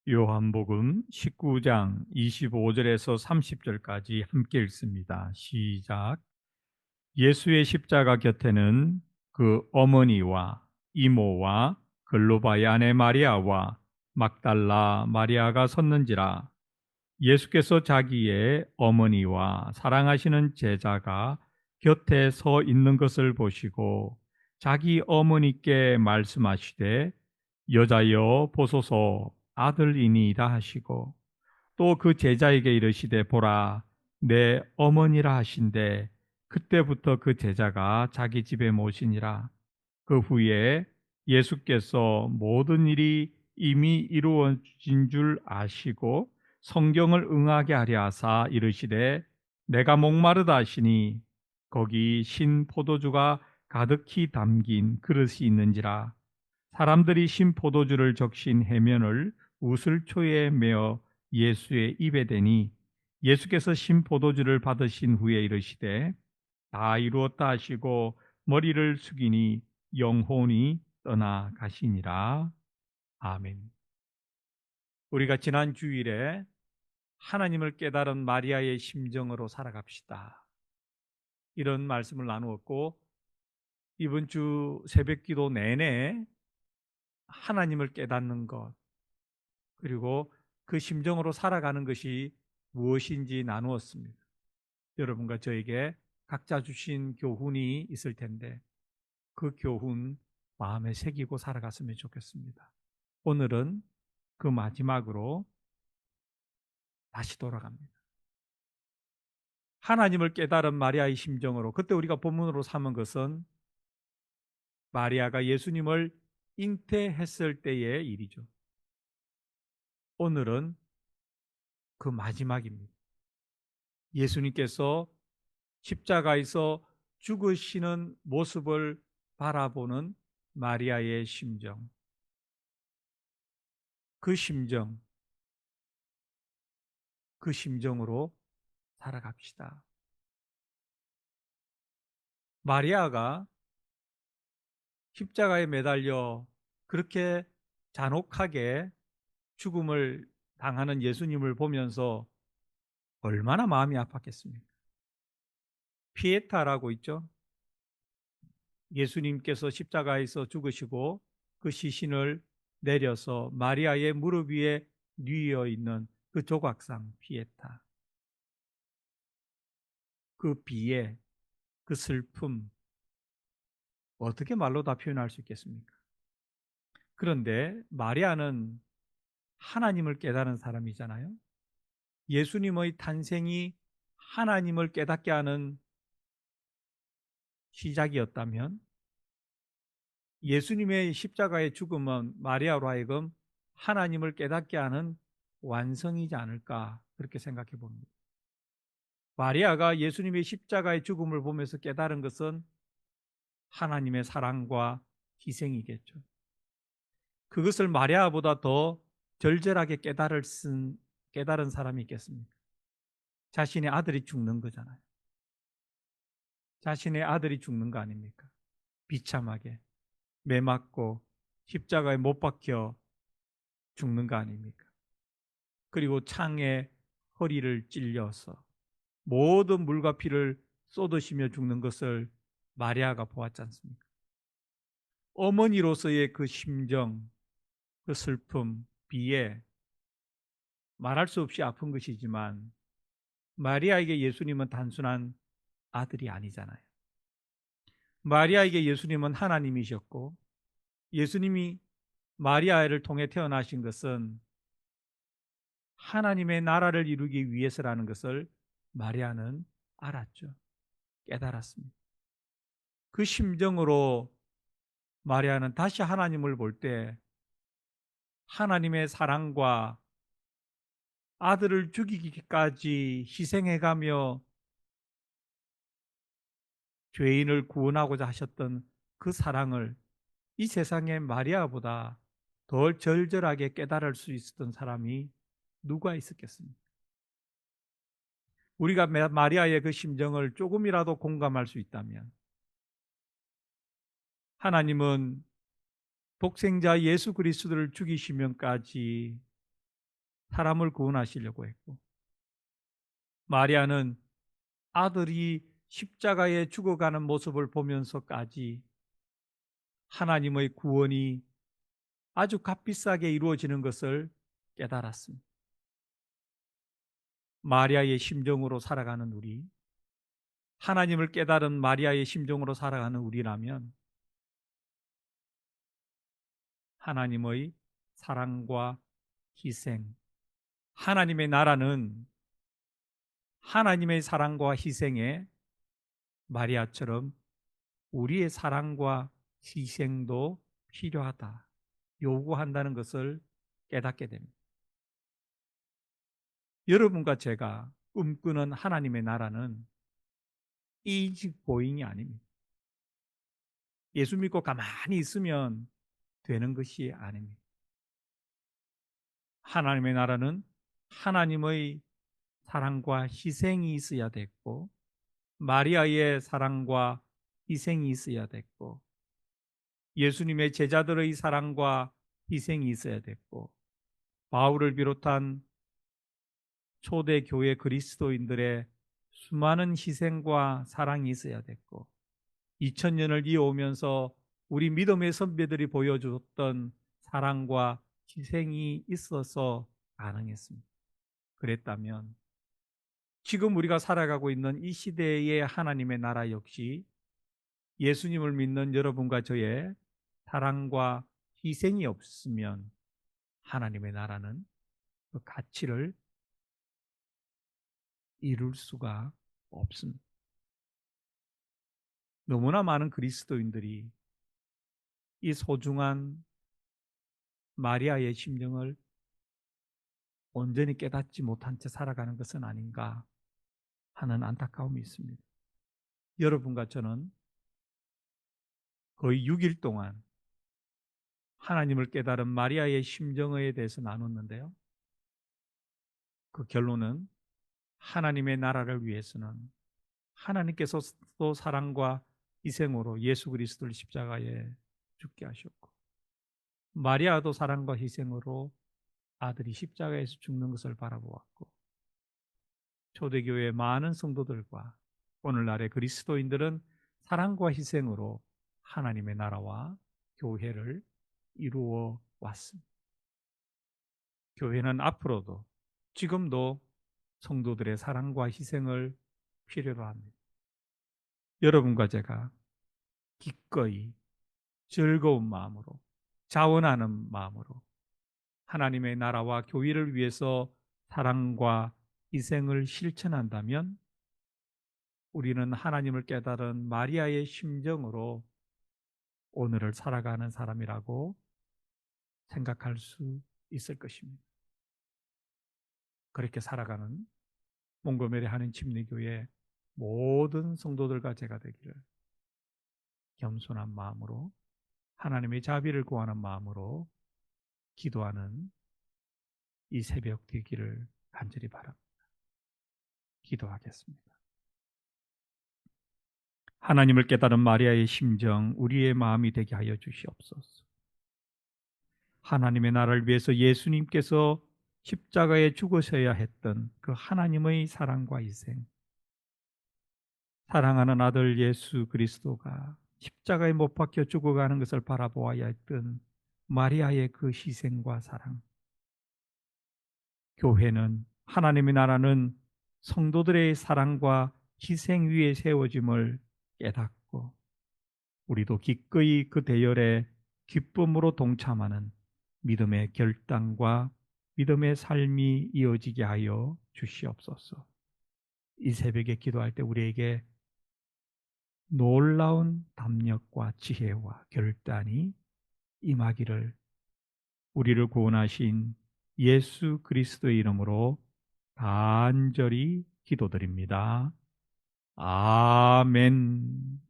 요한복음 19장 25절에서 30절까지 함께 읽습니다. 시작. 예수의 십자가 곁에는 그 어머니와 이모와 글로바의 아내 마리아와 막달라 마리아가 섰는지라. 예수께서 자기의 어머니와 사랑하시는 제자가 곁에 서 있는 것을 보시고 자기 어머니께 말씀하시되 여자여 보소서 아들이니이다 하시고 또 그 제자에게 이르시되 보라 내 어머니라 하신대 그때부터 그 제자가 자기 집에 모시니라. 그 후에 예수께서 모든 일이 이미 이루어진 줄 아시고 성경을 응하게 하려 하사 이르시되 내가 목마르다 하시니 거기 신 포도주가 가득히 담긴 그릇이 있는지라. 사람들이 신 포도주를 적신 해면을 우슬초에 메어 예수의 입에 대니 예수께서 신 포도주를 받으신 후에 이르시되 다 이루었다 하시고 머리를 숙이니 영혼이 떠나가시니라. 아멘. 우리가 지난 주일에 하나님을 깨달은 마리아의 심정으로 살아갑시다, 이런 말씀을 나누었고, 이번 주 새벽기도 내내 하나님을 깨닫는 것, 그리고 그 심정으로 살아가는 것이 무엇인지 나누었습니다. 여러분과 저에게 각자 주신 교훈이 있을 텐데 그 교훈 마음에 새기고 살아갔으면 좋겠습니다. 오늘은 그 마지막으로 다시 돌아갑니다. 하나님을 깨달은 마리아의 심정으로, 그때 우리가 본문으로 삼은 것은 마리아가 예수님을 잉태했을 때의 일이죠. 오늘은 그 마지막입니다. 예수님께서 십자가에서 죽으시는 모습을 바라보는 마리아의 심정, 그 심정, 그 심정으로 살아갑시다. 마리아가 십자가에 매달려 그렇게 잔혹하게 죽음을 당하는 예수님을 보면서 얼마나 마음이 아팠겠습니까? 피에타라고 있죠. 예수님께서 십자가에서 죽으시고 그 시신을 내려서 마리아의 무릎 위에 뉘어 있는 그 조각상 피에타. 그 비애, 그 슬픔, 어떻게 말로 다 표현할 수 있겠습니까? 그런데 마리아는 하나님을 깨달은 사람이잖아요. 예수님의 탄생이 하나님을 깨닫게 하는 시작이었다면 예수님의 십자가의 죽음은 마리아로 하여금 하나님을 깨닫게 하는 완성이지 않을까, 그렇게 생각해 봅니다. 마리아가 예수님의 십자가의 죽음을 보면서 깨달은 것은 하나님의 사랑과 희생이겠죠. 그것을 마리아보다 더 절절하게 깨달은 사람이 있겠습니까? 자신의 아들이 죽는 거잖아요. 자신의 아들이 죽는 거 아닙니까? 비참하게 매 맞고 십자가에 못 박혀 죽는 거 아닙니까? 그리고 창에 허리를 찔려서 모든 물과 피를 쏟으시며 죽는 것을 마리아가 보았지 않습니까? 어머니로서의 그 심정, 그 슬픔, 비애, 말할 수 없이 아픈 것이지만 마리아에게 예수님은 단순한 아들이 아니잖아요. 마리아에게 예수님은 하나님이셨고, 예수님이 마리아를 통해 태어나신 것은 하나님의 나라를 이루기 위해서라는 것을 마리아는 알았죠. 깨달았습니다. 그 심정으로 마리아는 다시 하나님을 볼 때 하나님의 사랑과 아들을 죽이기까지 희생해가며 죄인을 구원하고자 하셨던 그 사랑을 이 세상의 마리아보다 더 절절하게 깨달을 수 있었던 사람이 누가 있었겠습니까? 우리가 마리아의 그 심정을 조금이라도 공감할 수 있다면 하나님은 독생자 예수 그리스도를 죽이시면까지 사람을 구원하시려고 했고, 마리아는 아들이 십자가에 죽어가는 모습을 보면서까지 하나님의 구원이 아주 값비싸게 이루어지는 것을 깨달았습니다. 마리아의 심정으로 살아가는 우리, 하나님을 깨달은 마리아의 심정으로 살아가는 우리라면 하나님의 사랑과 희생, 하나님의 나라는 하나님의 사랑과 희생에 마리아처럼 우리의 사랑과 희생도 필요하다, 요구한다는 것을 깨닫게 됩니다. 여러분과 제가 꿈꾸는 하나님의 나라는 이직 고잉이 아닙니다. 예수 믿고 가만히 있으면 되는 것이 아닙니다. 하나님의 나라는 하나님의 사랑과 희생이 있어야 됐고, 마리아의 사랑과 희생이 있어야 됐고, 예수님의 제자들의 사랑과 희생이 있어야 됐고, 바울을 비롯한 초대 교회 그리스도인들의 수많은 희생과 사랑이 있어야 됐고, 2000년을 이어오면서 우리 믿음의 선배들이 보여줬던 사랑과 희생이 있어서 가능했습니다. 그랬다면 지금 우리가 살아가고 있는 이 시대의 하나님의 나라 역시 예수님을 믿는 여러분과 저의 사랑과 희생이 없으면 하나님의 나라는 그 가치를 이룰 수가 없습니다. 너무나 많은 그리스도인들이 이 소중한 마리아의 심정을 온전히 깨닫지 못한 채 살아가는 것은 아닌가 하는 안타까움이 있습니다. 여러분과 저는 거의 6일 동안 하나님을 깨달은 마리아의 심정에 대해서 나눴는데요. 그 결론은 하나님의 나라를 위해서는 하나님께서 또 사랑과 희생으로 예수 그리스도를 십자가에 죽게 하셨고, 마리아도 사랑과 희생으로 아들이 십자가에서 죽는 것을 바라보았고, 초대교회의 많은 성도들과 오늘날의 그리스도인들은 사랑과 희생으로 하나님의 나라와 교회를 이루어 왔습니다. 교회는 앞으로도 지금도 성도들의 사랑과 희생을 필요로 합니다. 여러분과 제가 기꺼이 즐거운 마음으로, 자원하는 마음으로 하나님의 나라와 교회를 위해서 사랑과 희생을 실천한다면 우리는 하나님을 깨달은 마리아의 심정으로 오늘을 살아가는 사람이라고 생각할 수 있을 것입니다. 그렇게 살아가는 몽고메리 한인 침례교회 모든 성도들과 제가 되기를 겸손한 마음으로, 하나님의 자비를 구하는 마음으로 기도하는 이 새벽 되기를 간절히 바랍니다. 기도하겠습니다. 하나님을 깨달은 마리아의 심정, 우리의 마음이 되게 하여 주시옵소서. 하나님의 나라를 위해서 예수님께서 십자가에 죽으셔야 했던 그 하나님의 사랑과 희생, 사랑하는 아들 예수 그리스도가 십자가에 못 박혀 죽어가는 것을 바라보아야 했던 마리아의 그 희생과 사랑, 교회는, 하나님의 나라는 성도들의 사랑과 희생 위에 세워짐을 깨닫고 우리도 기꺼이 그 대열에 기쁨으로 동참하는 믿음의 결단과 믿음의 삶이 이어지게 하여 주시옵소서. 이 새벽에 기도할 때 우리에게 놀라운 담력과 지혜와 결단이 임하기를 우리를 구원하신 예수 그리스도의 이름으로 간절히 기도드립니다. 아멘.